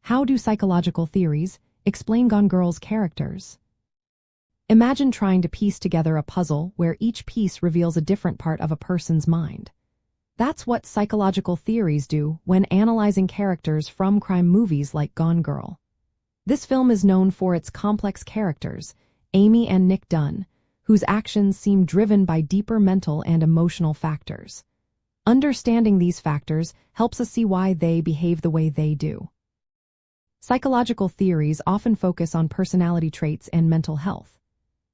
How do psychological theories explain Gone Girl's characters? Imagine trying to piece together a puzzle where each piece reveals a different part of a person's mind. That's what psychological theories do when analyzing characters from crime movies like Gone Girl. This film is known for its complex characters, Amy and Nick Dunn, whose actions seem driven by deeper mental and emotional factors. Understanding these factors helps us see why they behave the way they do. Psychological theories often focus on personality traits and mental health.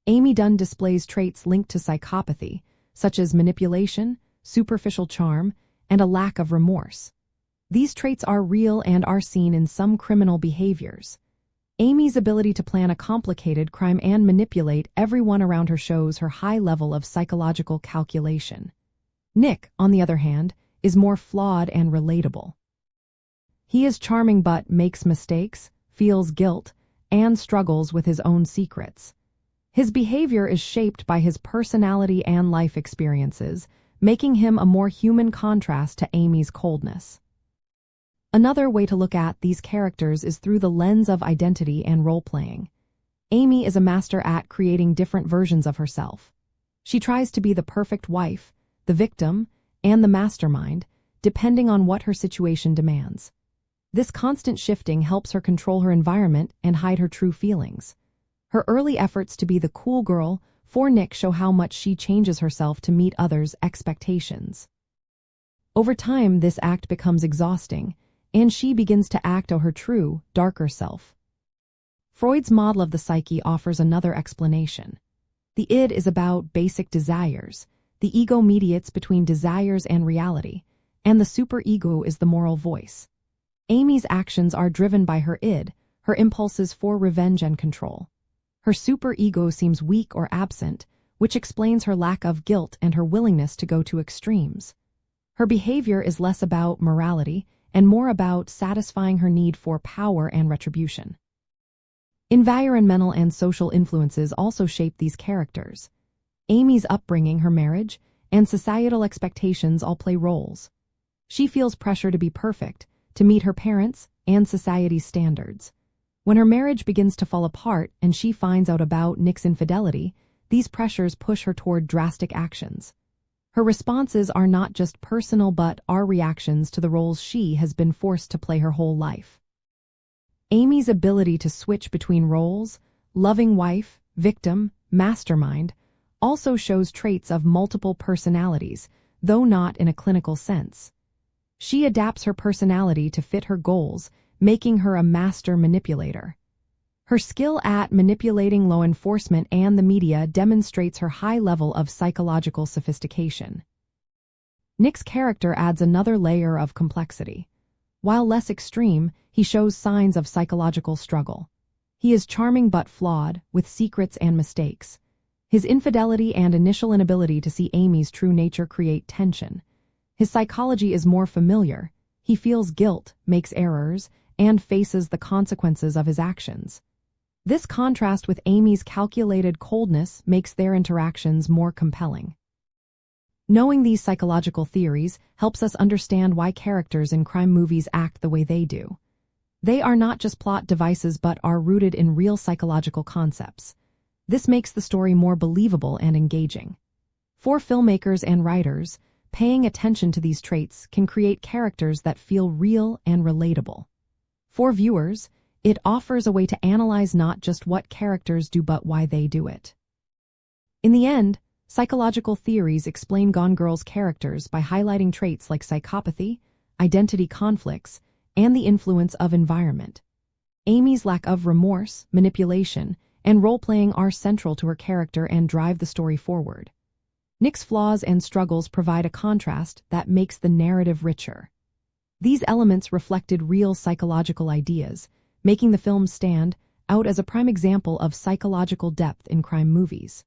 Amy Dunn displays traits linked to psychopathy, such as manipulation, superficial charm, and a lack of remorse. These traits are real and are seen in some criminal behaviors. Amy's ability to plan a complicated crime and manipulate everyone around her shows her high level of psychological calculation. Nick, on the other hand, is more flawed and relatable. He is charming but makes mistakes, feels guilt, and struggles with his own secrets. His behavior is shaped by his personality and life experiences, making him a more human contrast to Amy's coldness. Another way to look at these characters is through the lens of identity and role-playing. Amy is a master at creating different versions of herself. She tries to be the perfect wife, the victim, and the mastermind, depending on what her situation demands. This constant shifting helps her control her environment and hide her true feelings. Her early efforts to be the cool girl for Nick show how much she changes herself to meet others' expectations. Over time, this act becomes exhausting, and she begins to act out her true, darker self. Freud's model of the psyche offers another explanation. The id is about basic desires. The ego mediates between desires and reality, and the superego is the moral voice. Amy's actions are driven by her id, her impulses for revenge and control. Her superego seems weak or absent, which explains her lack of guilt and her willingness to go to extremes. Her behavior is less about morality and more about satisfying her need for power and retribution. Environmental and social influences also shape these characters. Amy's upbringing, her marriage, and societal expectations all play roles. She feels pressure to be perfect, to meet her parents' and society's standards. When her marriage begins to fall apart and she finds out about Nick's infidelity, these pressures push her toward drastic actions. Her responses are not just personal but are reactions to the roles she has been forced to play her whole life. Amy's ability to switch between roles, loving wife, victim, mastermind, also shows traits of multiple personalities, though not in a clinical sense. She adapts her personality to fit her goals, making her a master manipulator. Her skill at manipulating law enforcement and the media demonstrates her high level of psychological sophistication. Nick's character adds another layer of complexity. While less extreme, he shows signs of psychological struggle. He is charming but flawed, with secrets and mistakes. His infidelity and initial inability to see Amy's true nature create tension. His psychology is more familiar. He feels guilt, makes errors, and faces the consequences of his actions. This contrast with Amy's calculated coldness makes their interactions more compelling. Knowing these psychological theories helps us understand why characters in crime movies act the way they do. They are not just plot devices but are rooted in real psychological concepts. This makes the story more believable and engaging. For filmmakers and writers, paying attention to these traits can create characters that feel real and relatable. For viewers, it offers a way to analyze not just what characters do but why they do it. In the end, psychological theories explain Gone Girl's characters by highlighting traits like psychopathy, identity conflicts, and the influence of environment. Amy's lack of remorse, manipulation, and role-playing are central to her character and drive the story forward. Nick's flaws and struggles provide a contrast that makes the narrative richer. These elements reflected real psychological ideas, making the film stand out as a prime example of psychological depth in crime movies.